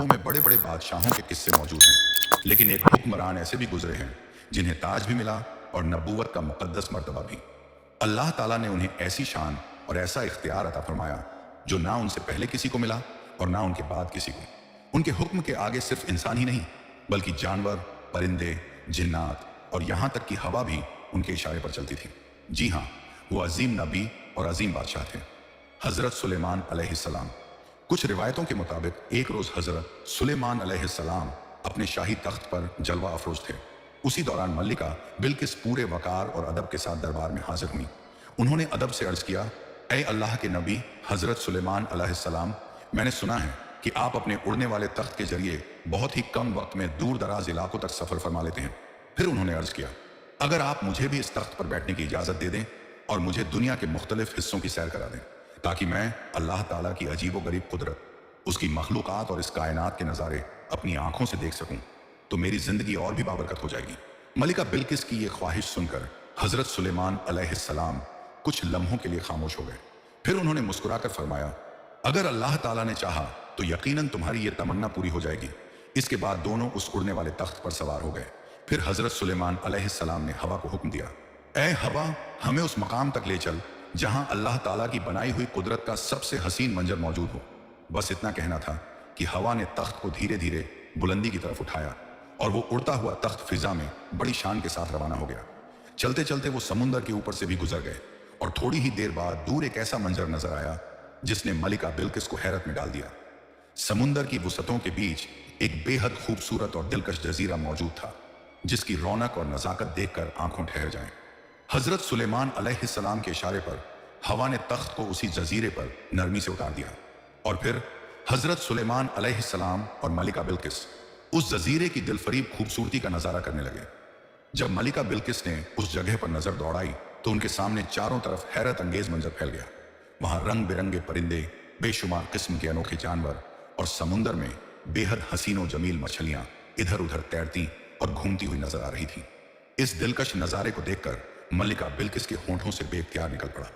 किताबों में बड़े बड़े बादशाहों के किस्से मौजूद हैं, लेकिन एक हुक्मरान ऐसे भी गुजरे हैं जिन्हें ताज भी मिला और नबूवत का मुकद्दस मर्तबा भी। अल्लाह ताला ने उन्हें ऐसी शान और ऐसा इख्तियार अता फरमाया जो ना उनसे पहले किसी को मिला और ना उनके बाद किसी को। उनके हुक्म के आगे सिर्फ इंसान ही नहीं बल्कि जानवर, परिंदे, जिन्नात और यहाँ तक कि हवा भी उनके इशारे पर चलती थी। जी हाँ, वो अजीम नबी और अजीम बादशाह थे, हजरत सुलेमान अलैहिस्सलाम। कुछ रिवायतों के मुताबिक एक रोज हजरत सुलेमान अलैहिस्सलाम अपने शाही तख्त पर जलवा अफरोज थे। उसी दौरान मल्लिका बिल्किस पूरे वकार और अदब के साथ दरबार में हाजिर हुई। उन्होंने अदब से अर्ज किया, ऐ अल्लाह के नबी हजरत सुलेमान अलैहिस्सलाम, मैंने सुना है कि आप अपने उड़ने वाले तख्त के जरिए बहुत ही कम वक्त में दूर दराज इलाकों तक सफर फरमा लेते हैं। फिर उन्होंने अर्ज किया, अगर आप मुझे भी इस तख्त पर बैठने की इजाजत दे दें और मुझे दुनिया के मुख्तलिफ हिस्सों की सैर करा दें ताकि मैं अल्लाह ताला की अजीब व गरीब कुदरत, उसकी मखलूक़ात और इस कायनात के नज़ारे अपनी आंखों से देख सकूं, तो मेरी जिंदगी और भी बाबरकत हो जाएगी। मलिका बिल्किस की ये ख्वाहिश सुनकर हजरत सुलेमान अलैहिस्सलाम कुछ लम्हों के लिए खामोश हो गए। फिर उन्होंने मुस्कुराकर फरमाया, अगर अल्लाह ताला ने चाहा तो यकीनन तुम्हारी ये तमन्ना पूरी हो जाएगी। इसके बाद दोनों उस उड़ने वाले तख्त पर सवार हो गए। फिर हजरत सुलेमान अलैहिस्सलाम ने हवा को हुक्म दिया, ऐ हवा, हमें उस मकाम तक ले चल जहां अल्लाह ताला की बनाई हुई कुदरत का सबसे हसीन मंजर मौजूद हो। बस इतना कहना था कि हवा ने तख्त को धीरे धीरे बुलंदी की तरफ उठाया और वो उड़ता हुआ तख्त फिजा में बड़ी शान के साथ रवाना हो गया। चलते चलते वो समुंदर के ऊपर से भी गुजर गए और थोड़ी ही देर बाद दूर एक ऐसा मंजर नजर आया जिसने मलिका बिल्किस को हैरत में डाल दिया। समुंदर की वसतों के बीच एक बेहद खूबसूरत और दिलकश जजीरा मौजूद था जिसकी रौनक और नजाकत देखकर आंखों ठहर जाएं। हजरत सुलेमान अलैहिस्सलाम के इशारे पर हवा ने तख्त को उसी जजीरे पर नरमी से उतार दिया और फिर हजरत सुलेमान अलैहिस्सलाम और मलिका बिल्किस उस जजीरे की दिलफरीब खूबसूरती का नजारा करने लगे। जब मलिका बिल्किस ने उस जगह पर नजर दौड़ाई तो उनके सामने चारों तरफ हैरत अंगेज मंजर फैल गया। वहां रंग बिरंगे परिंदे, बेशुमार किस्म के अनोखे जानवर और समुंदर में बेहद हसीनो जमील मछलियां इधर उधर तैरती और घूमती हुई नजर आ रही थी। इस दिलकश नजारे को देखकर मलिका बिल्किस के होंठों से बेख्तियार निकल पड़ा,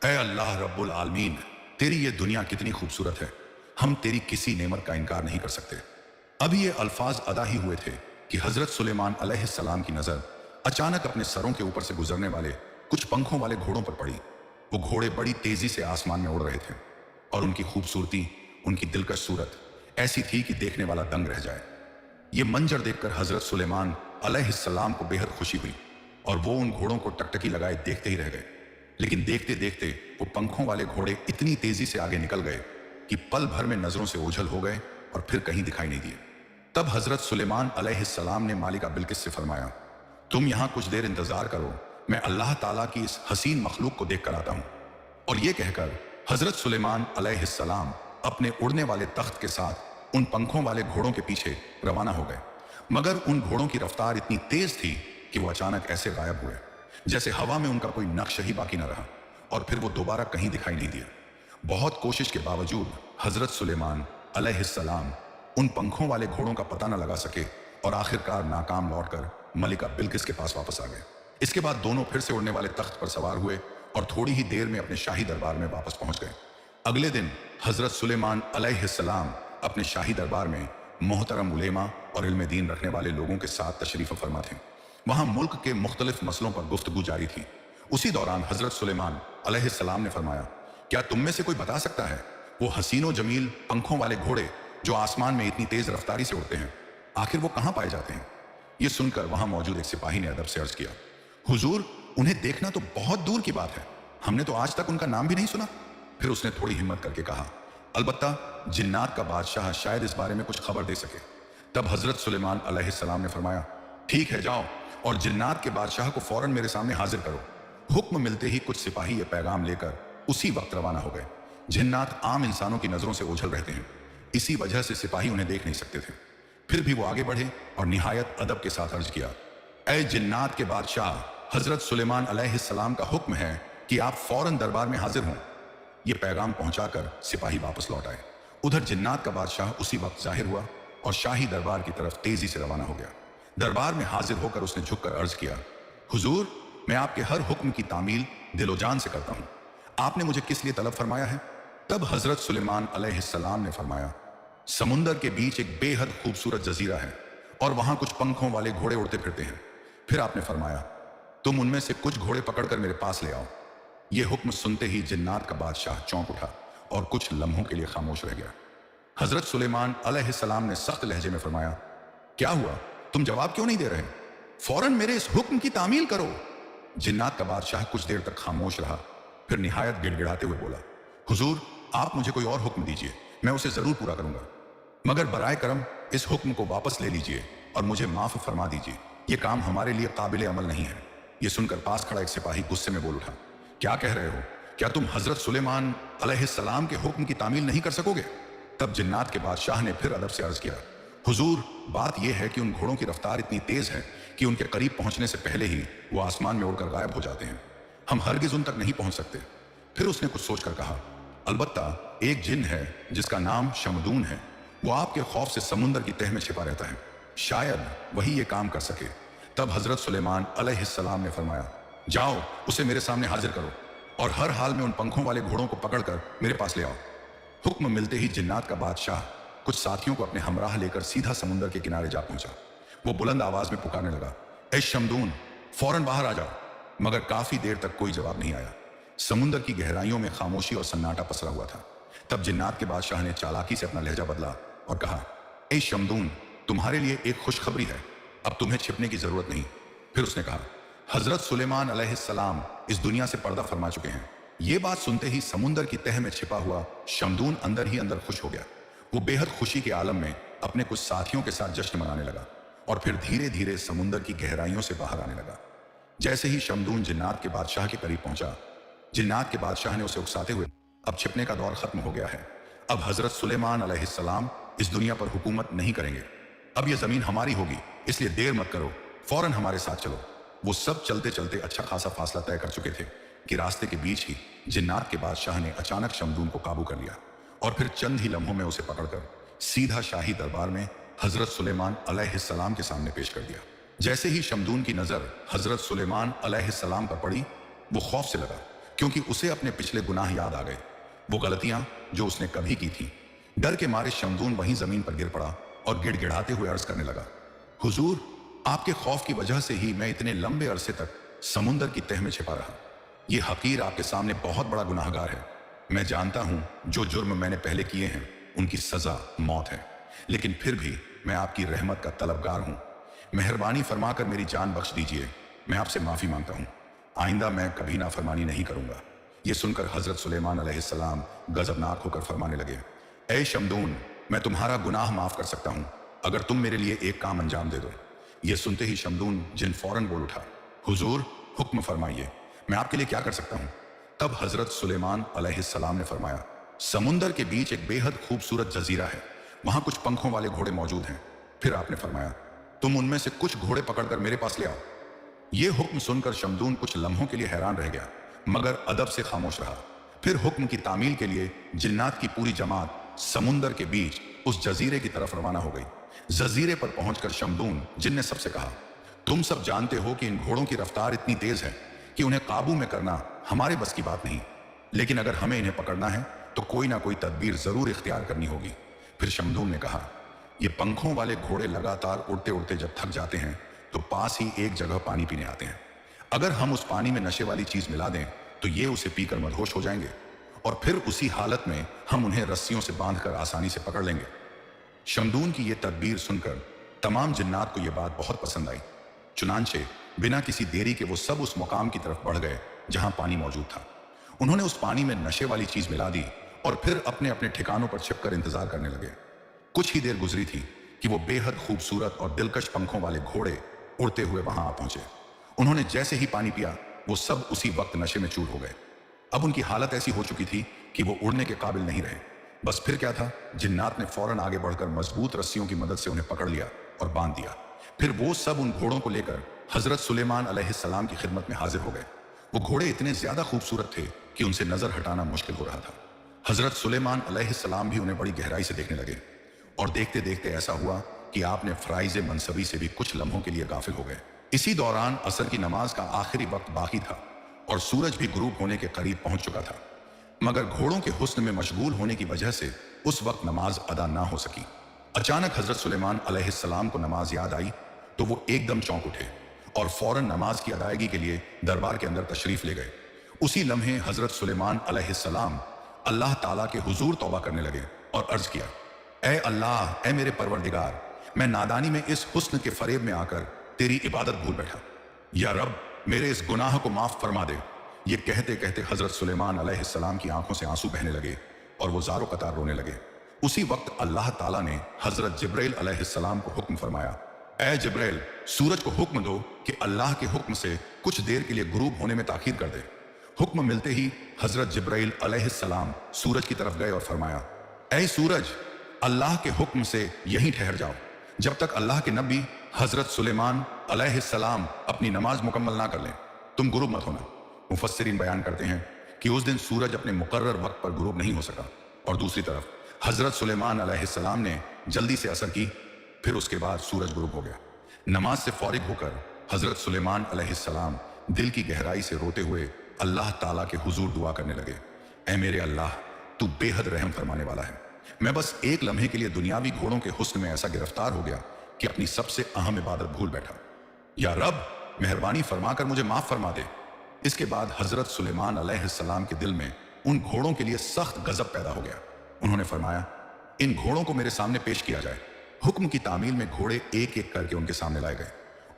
ऐ अल्लाह रब्बुल आलमीन, तेरी ये दुनिया कितनी खूबसूरत है, हम तेरी किसी नेमत का इनकार नहीं कर सकते। अभी ये अल्फाज अदा ही हुए थे कि हजरत सुलेमान अलैहिस्सलाम की नजर अचानक अपने सरों के ऊपर से गुजरने वाले कुछ पंखों वाले घोड़ों पर पड़ी। वो घोड़े बड़ी तेजी से आसमान में उड़ रहे थे और उनकी खूबसूरती, उनकी दिलकश सूरत ऐसी थी कि देखने वाला दंग रह जाए। ये मंजर देखकर हजरत सुलेमान अलैहिस्सलाम को बेहद खुशी हुई और वो उन घोड़ों को टकटकी लगाए देखते ही रह गए। लेकिन देखते देखते वो पंखों वाले घोड़े इतनी तेजी से आगे निकल गए कि पल भर में नजरों से ओझल हो गए और फिर कहीं दिखाई नहीं दिए। तब हजरत सुलेमान अलैहिस्सलाम ने मालिका बिल्किस से फरमाया, तुम यहां कुछ देर इंतजार करो, मैं अल्लाह ताला की इस हसीन मखलूक को देख कर आता हूं। और ये कहकर हजरत सुलेमान अलैहिस्सलाम अपने उड़ने वाले तख्त के साथ उन पंखों वाले घोड़ों के पीछे रवाना हो गए। मगर उन घोड़ों की रफ्तार इतनी तेज थी कि वो अचानक ऐसे गायब हुए जैसे हवा में उनका कोई नक्श ही बाकी न रहा और फिर वो दोबारा कहीं दिखाई नहीं दिया। बहुत कोशिश के बावजूद हजरत सुलेमान अलैहिस्सलाम उन पंखों वाले घोड़ों का पता न लगा सके और आखिरकार नाकाम लौटकर मलिका बिल्किस के पास वापस आ गए। इसके बाद दोनों फिर से उड़ने वाले तख्त पर सवार हुए और थोड़ी ही देर में अपने शाही दरबार में वापस पहुंच गए। अगले दिन हजरत सुलेमान अलैहिस्सलाम अपने शाही दरबार में मोहतरम उलेमा और इल्म दीन रखने वाले लोगों के साथ तशरीफ फरमा थे। वहां मुल्क के मुख्तलिफ मसलों पर गुफ्तगू जारी थी। उसी दौरान हजरत सुलेमान अलैहिस्सलाम ने फरमाया, क्या तुम में से कोई बता सकता है वो हसीनो जमील पंखों वाले घोड़े जो आसमान में इतनी तेज रफ्तारी से उड़ते हैं, आखिर वो कहां पाए जाते हैं? ये सुनकर वहां मौजूद एक सिपाही ने अदब से अर्ज किया, हुजूर, उन्हें देखना तो बहुत दूर की बात है, हमने तो आज तक उनका नाम भी नहीं सुना। फिर उसने थोड़ी हिम्मत करके कहा, अलबत्ता जिन्नात का बादशाह शायद इस बारे में कुछ खबर दे सके। तब हजरत सुलेमान अलैहिस्सलाम ने फरमाया, ठीक है, जाओ और जिन्नात के बादशाह को फौरन मेरे सामने हाजिर करो। हुक्म मिलते ही कुछ सिपाही ये पैगाम लेकर उसी वक्त रवाना हो गए। जिन्नात आम इंसानों की नजरों से ओझल रहते हैं, इसी वजह से सिपाही उन्हें देख नहीं सकते थे। फिर भी वो आगे बढ़े और निहायत अदब के साथ अर्ज किया, ऐ जिन्नात के बादशाह, हजरत सुलेमान अलैहिस्सलाम का हुक्म है कि आप फौरन दरबार में हाजिर हों। ये पैगाम पहुंचाकर सिपाही वापस लौट आए। उधर जिन्नात का बादशाह उसी वक्त जाहिर हुआ और शाही दरबार की तरफ तेजी से रवाना हो गया। दरबार में हाजिर होकर उसने झुककर अर्ज किया, हुजूर, मैं आपके हर हुक्म की तामील दिलो जान से करता हूं। आपने मुझे किस लिए तलब फरमाया है? तब हजरत सुलेमान अलैहिस्सलाम ने फरमाया, समुंदर के बीच एक बेहद खूबसूरत जजीरा है और वहां कुछ पंखों वाले घोड़े उड़ते फिरते हैं। फिर आपने फरमाया, तुम उनमें से कुछ घोड़े पकड़कर मेरे पास ले आओ। यह हुक्म सुनते ही जिन्नात का बादशाह चौंक उठा और कुछ लम्हों के लिए खामोश रह गया। हजरत सुलेमान अलैहिस्सलाम ने सख्त लहजे में फरमाया, क्या हुआ, तुम जवाब क्यों नहीं दे रहे? फौरन मेरे इस हुक्म की तामील करो। जिन्नात का बादशाह कुछ देर तक खामोश रहा, फिर निहायत गिड़गिड़ाते हुए बोला, हुजूर, आप मुझे कोई और हुक्म दीजिए, मैं उसे जरूर पूरा करूंगा, मगर बराए करम इस हुक्म को वापस ले लीजिए और मुझे माफ फरमा दीजिए। यह काम हमारे लिए काबिल अमल नहीं है। यह सुनकर पास खड़ा एक सिपाही गुस्से में बोल उठा, क्या कह रहे हो? क्या तुम हजरत सुलेमान अलैहिस्सलाम के हुक्म की तामील नहीं कर सकोगे? तब जिन्नात के बादशाह ने फिर अदब से अर्ज किया, हुजूर, बात यह है कि उन घोड़ों की रफ्तार इतनी तेज है कि उनके करीब पहुंचने से पहले ही वो आसमान में उड़कर गायब हो जाते हैं। हम हरगिज उन तक नहीं पहुंच सकते। फिर उसने कुछ सोचकर कहा, अलबत्ता एक जिन है जिसका नाम शमदून है, वो आपके खौफ से समुंदर की तह में छिपा रहता है, शायद वही ये काम कर सके। तब हजरत सुलेमान अलैहिस्सलाम ने फरमाया, जाओ उसे मेरे सामने हाजिर करो और हर हाल में उन पंखों वाले घोड़ों को पकड़कर मेरे पास ले आओ। हुक्म मिलते ही जिन्नात का बादशाह कुछ साथियों को अपने हमराह लेकर सीधा समुंदर के किनारे जा पहुंचा। वो बुलंद आवाज में पुकारने लगा, ए शमदून, फौरन बाहर आ जाओ। मगर काफी देर तक कोई जवाब नहीं आया। समुंदर की गहराइयों में खामोशी और सन्नाटा पसरा हुआ था। तब जिन्नात के बादशाह ने चालाकी से अपना लहजा बदला और कहा, ए शमदून, तुम्हारे लिए एक खुशखबरी है, अब तुम्हें छिपने की जरूरत नहीं। फिर उसने कहा, हजरत सुलेमान अलैहिस्सलाम इस दुनिया से पर्दा फरमा चुके हैं। ये बात सुनते ही समुंदर की तह में छिपा हुआ शमदून अंदर ही अंदर खुश हो गया। वो बेहद खुशी के आलम में अपने कुछ साथियों के साथ जश्न मनाने लगा और फिर धीरे धीरे समुंदर की गहराइयों से बाहर आने लगा। जैसे ही शमदून जिन्नात के बादशाह के करीब पहुंचा, जिन्नात के बादशाह ने उसे उकसाते हुए, अब छिपने का दौर खत्म हो गया है। अब हजरत सुलेमान अलैहिस्सलाम इस दुनिया पर हुकूमत नहीं करेंगे। अब यह जमीन हमारी होगी, इसलिए देर मत करो, फौरन हमारे साथ चलो। वो सब चलते चलते अच्छा खासा फासला तय कर चुके थे कि रास्ते के बीच ही जिन्नात के बादशाह ने अचानक शमदून को काबू कर लिया और फिर चंद ही लम्हों में उसे पकड़कर सीधा शाही दरबार में हजरत सुलेमान अलैहिस्सलाम के सामने पेश कर दिया। जैसे ही शमदून की नजर हजरत सुलेमान अलैहिस्सलाम पर पड़ी, वो खौफ से लगा, क्योंकि उसे अपने पिछले गुनाह याद आ गए, वो गलतियां जो उसने कभी की थी। डर के मारे शमदून वहीं जमीन पर गिर पड़ा और गिड़गिड़ाते हुए अर्ज करने लगा, हुजूर, आपके खौफ की वजह से ही मैं इतने लंबे अरसे तक समुंदर की तह में छिपा रहा। ये हकीर आपके सामने बहुत बड़ा गुनाहगार है। मैं जानता हूं जो जुर्म मैंने पहले किए हैं उनकी सजा मौत है, लेकिन फिर भी मैं आपकी रहमत का तलबगार हूं। मेहरबानी फरमाकर मेरी जान बख्श दीजिए। मैं आपसे माफी मांगता हूं। आइंदा मैं कभी नाफरमानी नहीं करूंगा। यह सुनकर हजरत सुलेमान अलैहिस्सलाम गजबनाक होकर फरमाने लगे, ए शमदून, मैं तुम्हारा गुनाह माफ कर सकता हूं अगर तुम मेरे लिए एक काम अंजाम दे दो। यह सुनते ही शमदून जिन फौरन बोल उठा, हुजूर, हुक्म फरमाइए, मैं आपके लिए क्या कर सकता हूं? तब हजरत सुलेमान अलैहिस्सलाम ने फरमाया, समुंदर के बीच एक बेहद खूबसूरत जजीरा है, वहां कुछ पंखों वाले घोड़े मौजूद हैं। फिर आपने फरमाया, तुम उनमें से कुछ घोड़े पकड़कर मेरे पास ले आओ। यह हुक्म सुनकर शमदून कुछ लम्हों के लिए हैरान रह गया, मगर अदब से खामोश रहा। फिर हुक्म की तामील के लिए जिन्नात की पूरी जमात समुंदर के बीच उस जजीरे की तरफ रवाना हो गई। जजीरे पर पहुंचकर शमदून जिन ने सबसे कहा, तुम सब जानते हो कि इन घोड़ों की रफ्तार इतनी तेज है कि उन्हें काबू में करना हमारे बस की बात नहीं, लेकिन अगर हमें इन्हें पकड़ना है तो कोई ना कोई तदबीर जरूर इख्तियार करनी होगी। फिर शमदून ने कहा, ये पंखों वाले घोड़े लगातार उड़ते उड़ते जब थक जाते हैं तो पास ही एक जगह पानी पीने आते हैं। अगर हम उस पानी में नशे वाली चीज मिला दें तो ये उसे पीकर मदहोश हो जाएंगे और फिर उसी हालत में हम उन्हें रस्सियों से बांधकर आसानी से पकड़ लेंगे। शमदून की यह तदबीर सुनकर तमाम जिन्नात को यह बात बहुत पसंद आई। चुनांचे बिना किसी देरी के वो सब उस मुकाम की तरफ बढ़ गए जहां पानी मौजूद था। उन्होंने उस पानी में नशे वाली चीज मिला दी और फिर अपने अपने ठिकानों पर छिपकर इंतजार करने लगे। कुछ ही देर गुजरी थी कि वो बेहद खूबसूरत और दिलकश पंखों वाले घोड़े उड़ते हुए वहां आ पहुंचे। उन्होंने जैसे ही पानी पिया, वो सब उसी वक्त नशे में चूर हो गए। अब उनकी हालत ऐसी हो चुकी थी कि वो उड़ने के काबिल नहीं रहे। बस फिर क्या था, जिन्नात ने फौरन आगे बढ़कर मजबूत रस्सियों की मदद से उन्हें पकड़ लिया और बांध दिया। फिर वो सब उन घोड़ों को लेकर हजरत सुलेमान अलैहिस्सलाम की खिदमत में हाजिर हो गए। वो घोड़े इतने ज्यादा खूबसूरत थे कि उनसे नजर हटाना मुश्किल हो रहा था। हजरत सुलेमान अलैहिस्सलाम भी उन्हें बड़ी गहराई से देखने लगे और देखते देखते ऐसा हुआ कि आपने फराइज मनसबी से भी कुछ लम्हों के लिए गाफिल हो गए। इसी दौरान असर की नमाज का आखिरी वक्त बाकी था और सूरज भी गुरूब होने के करीब पहुंच चुका था। मगर घोड़ों के हुस्न में मशगूल होने की वजह से उस वक्त नमाज अदा ना हो सकी। अचानक हजरत सुलेमान अलैहिस्सलाम को नमाज याद आई तो वो एकदम चौंक उठे और फौरन नमाज की अदायगी के लिए दरबार के अंदर तशरीफ ले गए। उसी लम्हे हजरत सुलेमान अलैहिस्सलाम अल्लाह ताला के हुजूर तौबा करने लगे और अर्ज किया, ए अल्लाह, ए मेरे परवरदिगार, मैं नादानी में इस हुस्न के फरेब में आकर तेरी इबादत भूल बैठा। या रब, मेरे इस गुनाह को माफ फरमा दे। ये कहते कहते हजरत सुलेमान अलैहिस्सलाम की आंखों से आंसू बहने लगे और वो ज़ारो कतार रोने लगे। उसी वक्त अल्लाह ताला ने हजरत जिब्राइल अलैहिस्सलाम को हुक्म फरमाया, ए जिब्राइल, सूरज को हुक्म दो कि अल्लाह के हुक्म से कुछ देर के लिए गुरूब होने में ताखीर कर दे। हुक्म मिलते ही हजरत जिब्राइल अलैहिस्सलाम सूरज की तरफ गए और फरमाया, ए सूरज, अल्लाह के हुक्म से यहीं ठहर जाओ जब तक अल्लाह के नबी हजरत सुलेमान अलैहिस्सलाम अपनी नमाज मुकम्मल ना कर लें। तुम गुरूब मत होना। मुफस्सिरीन बयान करते हैं कि उस दिन सूरज अपने मुकर्रर वक्त पर गुरूब नहीं हो सका और दूसरी तरफ हजरत सुलेमान अलैहिस्सलाम ने जल्दी से असर की, फिर उसके बाद सूरज गुरूब हो गया। नमाज से फौरिग होकर हजरत सुलेमान अलैहिस्सलाम दिल की गहराई से रोते हुए अल्लाह ताला के हुजूर दुआ करने लगे, ऐ मेरे अल्लाह, तू बेहद रहम फरमाने वाला है। मैं बस एक लम्हे के लिए दुनियावी घोड़ों के हुस्न में ऐसा गिरफ्तार हो गया कि अपनी सबसे अहम इबादत भूल बैठा। या रब, मेहरबानी फरमाकर मुझे माफ फरमा दे। इसके बाद हजरत सुलेमान अलैहिस्सलाम के दिल में उन घोड़ों के लिए सख्त गजब पैदा हो गया। उन्होंने फरमाया, इन घोड़ों को मेरे सामने पेश किया जाए। हुक्म की तामील में घोड़े एक एक करके उनके सामने लाए गए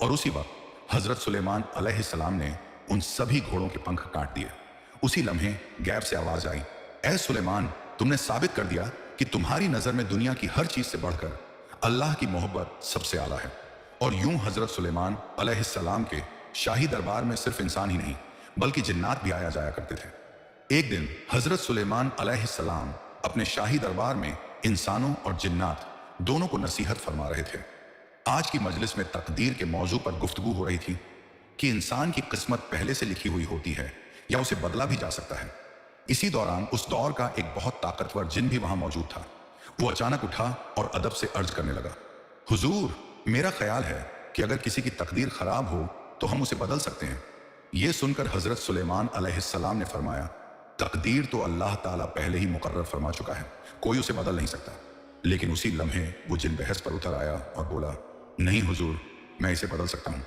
और उसी वक्त हजरत सुलेमान अलैहिस्सलाम ने उन सभी घोड़ों के पंख काट दिए। उसी लम्हे गैब से आवाज आई, ए सुलेमान, तुमने साबित कर दिया कि तुम्हारी नजर में दुनिया की हर चीज से बढ़कर अल्लाह की मोहब्बत सबसे आला है। और यूं हजरत सुलेमान अलैहिस्सलाम के शाही दरबार में सिर्फ इंसान ही नहीं बल्कि जिन्नात भी आया जाया करते थे। एक दिन हजरत सुलेमान अलैहिस्सलाम अपने शाही दरबार में इंसानों और जिन्नात दोनों को नसीहत फरमा रहे थे। आज की मजलिस में तकदीर के मौजू पर गुफ्तगू हो रही थी कि इंसान की किस्मत पहले से लिखी हुई होती है या उसे बदला भी जा सकता है। इसी दौरान उस दौर का एक बहुत ताकतवर जिन भी वहां मौजूद था। वो अचानक उठा और अदब से अर्ज करने लगा, हुजूर, मेरा ख्याल है कि अगर किसी की तकदीर खराब हो तो हम उसे बदल सकते हैं। यह सुनकर हजरत सुलेमान अलैहिस्सलाम ने फरमाया, तकदीर तो अल्लाह ताला पहले ही मुकर्रर फरमा चुका है, कोई उसे बदल नहीं सकता। लेकिन उसी लम्हे वो जिन बहस पर उतर आया और बोला, नहीं हुजूर, मैं इसे बदल सकता हूं,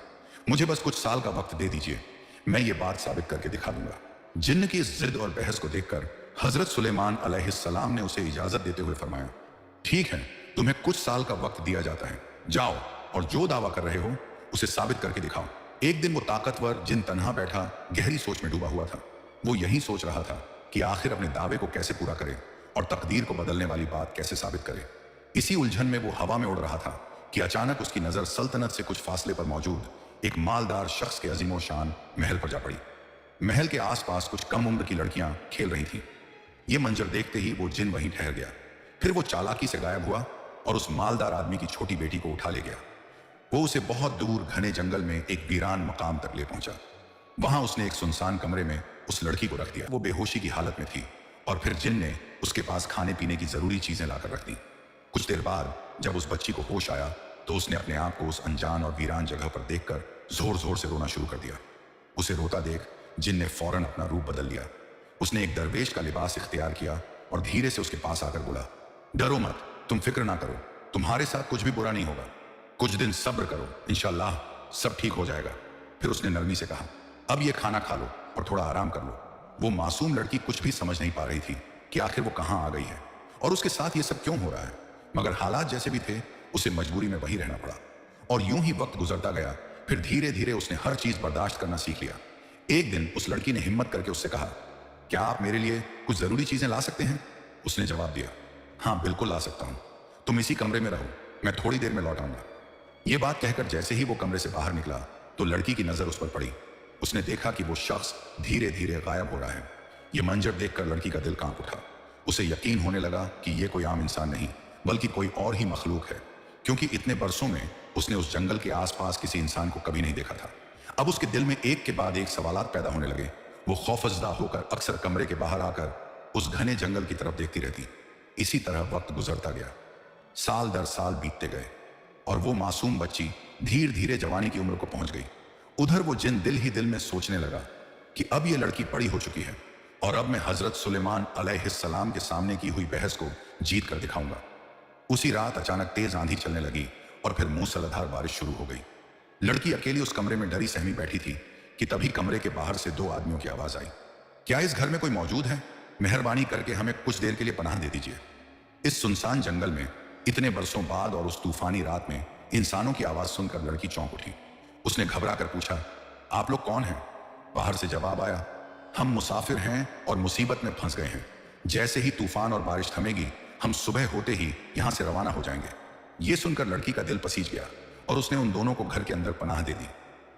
मुझे बस कुछ साल का वक्त दे दीजिए, मैं ये बात साबित करके दिखा दूंगा। जिन्न की इस जिद और बहस को देखकर हजरत सुलेमान अलैहिस्सलाम ने उसे इजाजत देते हुए फरमाया, ठीक है, तुम्हें कुछ साल का वक्त दिया जाता है, जाओ और जो दावा कर रहे हो उसे साबित करके दिखाओ। एक दिन वो ताकतवर जिन तन्हा बैठा गहरी सोच में डूबा हुआ था। वो यही सोच रहा था कि आखिर अपने दावे को कैसे पूरा करे और तकदीर को बदलने वाली बात कैसे साबित करे। इसी उलझन में वो हवा में उड़ रहा था कि अचानक उसकी नजर सल्तनत से कुछ फासले पर मौजूद एक मालदार शख्स के अजीमो शान महल पर जा पड़ी। महल के आसपास कुछ कम उम्र की लड़कियां खेल रही थीं। ये मंजर देखते ही वो जिन वहीं ठहर गया। फिर वो चालाकी से गायब हुआ और उस मालदार आदमी की छोटी बेटी को उठा ले गया। वो उसे बहुत दूर घने जंगल में एक वीरान मकाम तक ले पहुंचा। वहां उसने एक सुनसान कमरे में उस लड़की को रख दिया। वो बेहोशी की हालत में थी और फिर जिन ने उसके पास खाने पीने की जरूरी चीजें लाकर रख दी। कुछ देर बाद जब उस बच्ची को होश आया तो उसने अपने आप को उस अनजान और वीरान जगह पर देखकर जोर जोर से रोना शुरू कर दिया। उसे रोता देख जिन ने फौरन अपना रूप बदल लिया। उसने एक दरवेश का लिबास इख्तियार किया और धीरे से उसके पास आकर बोला, डरो मत, तुम फिक्र ना करो, तुम्हारे साथ कुछ भी बुरा नहीं होगा, कुछ दिन सब्र करो, इंशाअल्लाह सब ठीक हो जाएगा। फिर उसने नरमी से कहा, अब ये खाना खा लो और थोड़ा आराम कर लो। वो मासूम लड़की कुछ भी समझ नहीं पा रही थी कि आखिर वो कहाँ आ गई है और उसके साथ ये सब क्यों हो रहा है, मगर हालात जैसे भी थे उसे मजबूरी में वही रहना पड़ा। और यूं ही वक्त गुजरता गया। फिर धीरे धीरे उसने हर चीज बर्दाश्त करना सीख लिया। एक दिन उस लड़की ने हिम्मत करके उससे कहा, क्या आप मेरे लिए कुछ जरूरी चीजें ला सकते हैं? उसने जवाब दिया, हाँ बिल्कुल ला सकता हूं, तुम इसी कमरे में रहो, मैं थोड़ी देर में लौट आऊंगा। ये बात कहकर जैसे ही वो कमरे से बाहर निकला तो लड़की की नजर उस पर पड़ी। उसने देखा कि वो शख्स धीरे धीरे गायब हो रहा है। ये मंजर देखकर लड़की का दिल कांप उठा। उसे यकीन होने लगा कि ये कोई आम इंसान नहीं बल्कि कोई और ही मखलूक है, क्योंकि इतने बरसों में उसने उस जंगल के आसपास किसी इंसान को कभी नहीं देखा था। अब उसके दिल में एक के बाद एक सवालात पैदा होने लगे। वो खौफजदा होकर अक्सर कमरे के बाहर आकर उस घने जंगल की तरफ देखती रहती। इसी तरह वक्त गुजरता गया। साल दर साल बीतते गए और वो मासूम बच्ची धीरे धीरे जवानी की उम्र को पहुंच गई। उधर वो जिन दिल ही दिल में सोचने लगा कि अब ये लड़की बड़ी हो चुकी है, और अब मैं हजरत सुलेमान अलैहिस्सलाम के सामने की हुई बहस को जीत कर दिखाऊंगा। उसी रात अचानक तेज आंधी चलने लगी और फिर मूसलाधार बारिश शुरू हो गई। लड़की अकेली उस कमरे में डरी सहमी बैठी थी कि तभी कमरे के बाहर से दो आदमियों की आवाज आई। क्या इस घर में कोई मौजूद है? मेहरबानी करके हमें कुछ देर के लिए पनाह दे दीजिए। इस सुनसान जंगल में इतने बरसों बाद और उस तूफानी रात में इंसानों की आवाज सुनकर लड़की चौंक उठी। उसने घबरा कर पूछा, आप लोग कौन हैं? बाहर से जवाब आया, हम मुसाफिर हैं और मुसीबत में फंस गए हैं। जैसे ही तूफान और बारिश थमेगी हम सुबह होते ही यहां से रवाना हो जाएंगे। ये सुनकर लड़की का दिल पसीज गया और उसने उन दोनों को घर के अंदर पनाह दे दी।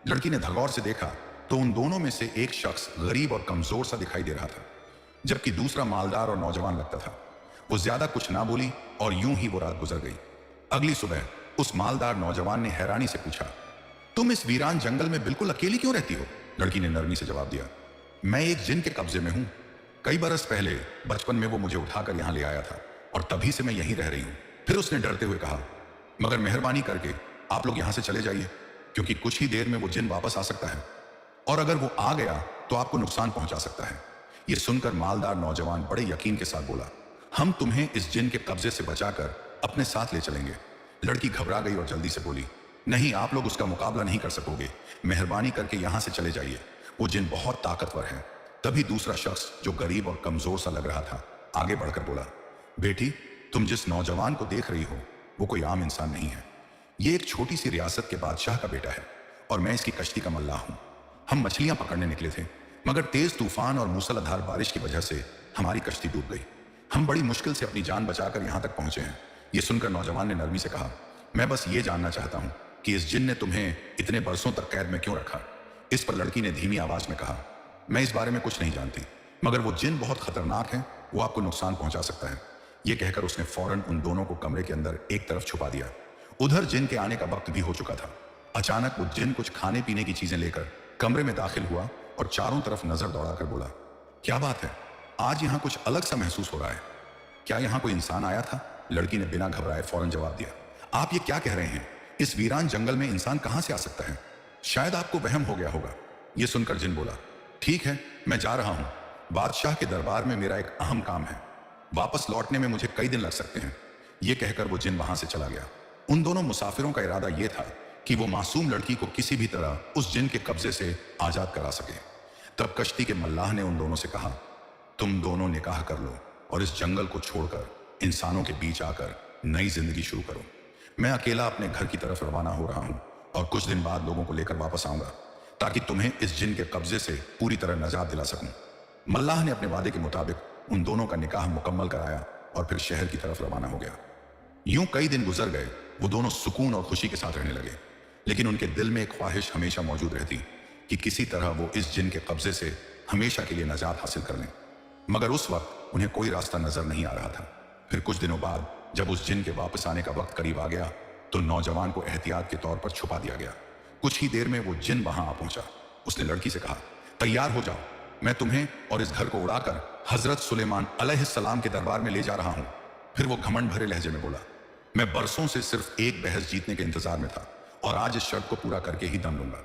लड़की ने धगौर से देखा तो उन दोनों में से एक शख्स गरीब और कमजोर सा दिखाई दे रहा था, जबकि दूसरा मालदार और नौजवान लगता था। वो ज्यादा कुछ ना बोली और यूं ही वो रात गुजर गई। अगली सुबह उस मालदार नौजवान ने हैरानी से पूछा, तुम इस वीरान जंगल में बिल्कुल अकेली क्यों रहती हो? लड़की ने नरमी से जवाब दिया, मैं एक जिन के कब्जे में हूं। कई बरस पहले बचपन में वो मुझे उठाकर यहां ले आया था और तभी से मैं यहीं रह रही हूं। फिर उसने डरते हुए कहा, मगर मेहरबानी करके आप लोग यहां से चले जाइए, क्योंकि कुछ ही देर में वो जिन वापस आ सकता है और अगर वो आ गया तो आपको नुकसान पहुंचा सकता है। ये सुनकर मालदार नौजवान बड़े यकीन के साथ बोला, हम तुम्हें इस जिन के कब्जे से बचाकर अपने साथ ले चलेंगे। लड़की घबरा गई और जल्दी से बोली, नहीं, आप लोग उसका मुकाबला नहीं कर सकोगे। मेहरबानी करके यहां से चले जाइए, वो जिन बहुत ताकतवर है। तभी दूसरा शख्स जो गरीब और कमजोर सा लग रहा था आगे बढ़कर बोला, बेटी, तुम जिस नौजवान को देख रही हो वो कोई आम इंसान नहीं है। ये एक छोटी सी रियासत के बादशाह का बेटा है और मैं इसकी कश्ती का मल्लाह हूं। हम मछलियां पकड़ने निकले थे, मगर तेज तूफान और मूसलाधार बारिश की वजह से हमारी कश्ती डूब गई। हम बड़ी मुश्किल से अपनी जान बचाकर यहां तक पहुंचे हैं। ये सुनकर नौजवान ने नरमी से कहा, मैं बस ये जानना चाहता हूं कि इस जिन ने तुम्हें इतने बरसों तक कैद में क्यों रखा? इस पर लड़की ने धीमी आवाज में कहा, मैं इस बारे में कुछ नहीं जानती, मगर वो जिन बहुत खतरनाक है, वो आपको नुकसान पहुंचा सकता है। ये कहकर उसने फौरन उन दोनों को कमरे के अंदर एक तरफ छुपा दिया। उधर जिन के आने का वक्त भी हो चुका था। अचानक वो जिन कुछ खाने पीने की चीजें लेकर कमरे में दाखिल हुआ और चारों तरफ नजर दौड़ाकर बोला, क्या बात है, आज यहां कुछ अलग सा महसूस हो रहा है। क्या यहां कोई इंसान आया था? लड़की ने बिना घबराए फौरन जवाब दिया, आप ये क्या कह रहे हैं? इस वीरान जंगल में इंसान कहां से आ सकता है? शायद आपको वहम हो गया होगा। यह सुनकर जिन बोला, ठीक है, मैं जा रहा हूं। बादशाह के दरबार में मेरा एक अहम काम है, वापस लौटने में मुझे कई दिन लग सकते हैं। यह कहकर वो जिन वहां से चला गया। उन दोनों मुसाफिरों का इरादा यह था कि वो मासूम लड़की को किसी भी तरह उस जिन के कब्जे से आजाद करा सके। तब कश्ती के मल्लाह ने उन दोनों से कहा, तुम दोनों निकाह कर लो और इस जंगल को छोड़कर इंसानों के बीच आकर नई जिंदगी शुरू करो। मैं अकेला अपने घर की तरफ रवाना हो रहा हूं और कुछ दिन बाद लोगों को लेकर वापस आऊंगा, ताकि तुम्हें इस जिन के कब्जे से पूरी तरह निजात दिला सकूं। मल्लाह ने अपने वादे के मुताबिक उन दोनों का निकाह मुकम्मल कराया और फिर शहर की तरफ रवाना हो गया। यूं कई दिन गुजर गए। वो दोनों सुकून और खुशी के साथ रहने लगे, लेकिन उनके दिल में एक ख्वाहिश हमेशा मौजूद रहती कि किसी तरह वो इस जिन के कब्जे से हमेशा के लिए निजात हासिल कर लें। मगर उस वक्त उन्हें कोई रास्ता नजर नहीं आ रहा था। फिर कुछ दिनों बाद जब उस जिन के वापस आने का वक्त करीब आ गया तो नौजवान को एहतियात के तौर पर छुपा दिया गया। कुछ ही देर में वो जिन वहां आ पहुंचा। उसने लड़की से कहा, तैयार हो जाओ, मैं तुम्हें और इस घर को उड़ाकर हजरत सुलेमान अलैहिस्सलाम के दरबार में ले जा रहा हूं। फिर वो घमंड भरे लहजे में बोला, मैं बरसों से सिर्फ एक बहस जीतने के इंतजार में था और आज इस शर्त को पूरा करके ही दम लूंगा।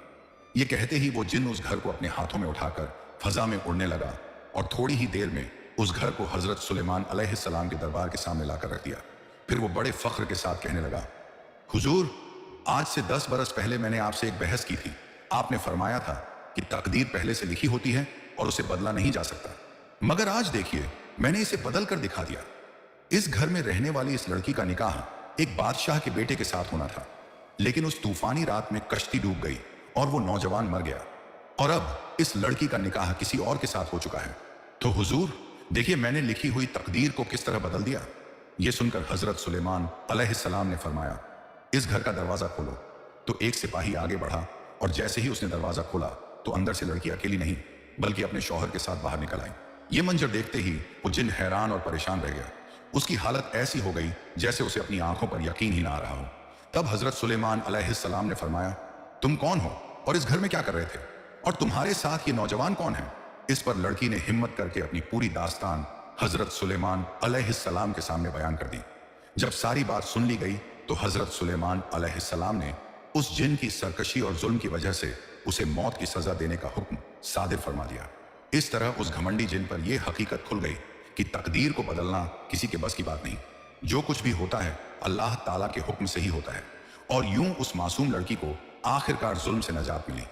ये कहते ही वो जिन उस घर को अपने हाथों में उठाकर फजा में उड़ने लगा और थोड़ी ही देर में उस घर को हजरत सुलेमान अलैहिस्सलाम के दरबार के सामने लाकर रख दिया। फिर वो बड़े फख्र के साथ कहने लगा, हुजूर, आज से 10 बरस पहले मैंने आपसे एक बहस की थी। आपने फरमाया था कि तकदीर पहले से लिखी होती है और उसे बदला नहीं जा सकता, मगर आज देखिए मैंने इसे बदल कर दिखा दिया। इस घर में रहने वाली इस लड़की का निकाह एक बादशाह के बेटे के साथ होना था, लेकिन उस तूफानी रात में कश्ती डूब गई और वो नौजवान मर गया और अब इस लड़की का निकाह किसी और के साथ हो चुका है। तो हुजूर देखिए मैंने लिखी हुई तकदीर को किस तरह बदल दिया। यह सुनकर हजरत सुलेमान अलैहिस्सलाम ने फरमाया, इस घर का दरवाजा खोलो। तो एक सिपाही आगे बढ़ा और जैसे ही उसने दरवाजा खोला तो अंदर से लड़की अकेली नहीं बल्कि अपने शौहर के साथ बाहर निकल आई। ये मंजर देखते ही वो जिन हैरान और परेशान रह गया। उसकी हालत ऐसी हो गई जैसे उसे अपनी आंखों पर यकीन ही ना आ रहा हो। तब हजरत सुलेमान अलैहिस्सलाम ने फरमाया, तुम कौन हो और इस घर में क्या कर रहे थे, और तुम्हारे साथ ये नौजवान कौन है? इस पर लड़की ने हिम्मत करके अपनी पूरी दास्तान हजरत सुलेमान अलैहिस्सलाम के सामने बयान कर दी। जब सारी बात सुन ली गई तो हजरत सुलेमान अलैहिस्सलाम ने उस जिन की सरकशी और जुल्म की वजह से उसे मौत की सजा देने का हुक्म सादिर फरमा दिया। इस तरह उस घमंडी जिन पर यह हकीकत खुल गई कि तकदीर को बदलना किसी के बस की बात नहीं। जो कुछ भी होता है अल्लाह ताला के हुक्म से ही होता है। और यूं उस मासूम लड़की को आखिरकार जुल्म से नजात मिली,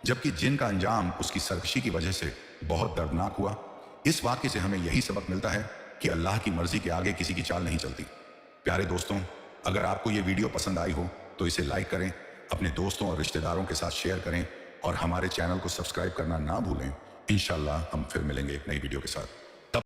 जबकि जिन का अंजाम उसकी सरकशी की वजह से बहुत दर्दनाक हुआ। इस वाक्य से हमें यही सबक मिलता है कि अल्लाह की मर्जी के आगे किसी की चाल नहीं चलती। प्यारे दोस्तों, अगर आपको ये वीडियो पसंद आई हो तो इसे लाइक करें, अपने दोस्तों और रिश्तेदारों के साथ शेयर करें और हमारे चैनल को सब्सक्राइब करना ना भूलें। इंशाल्लाह हम फिर मिलेंगे एक नई वीडियो के साथ।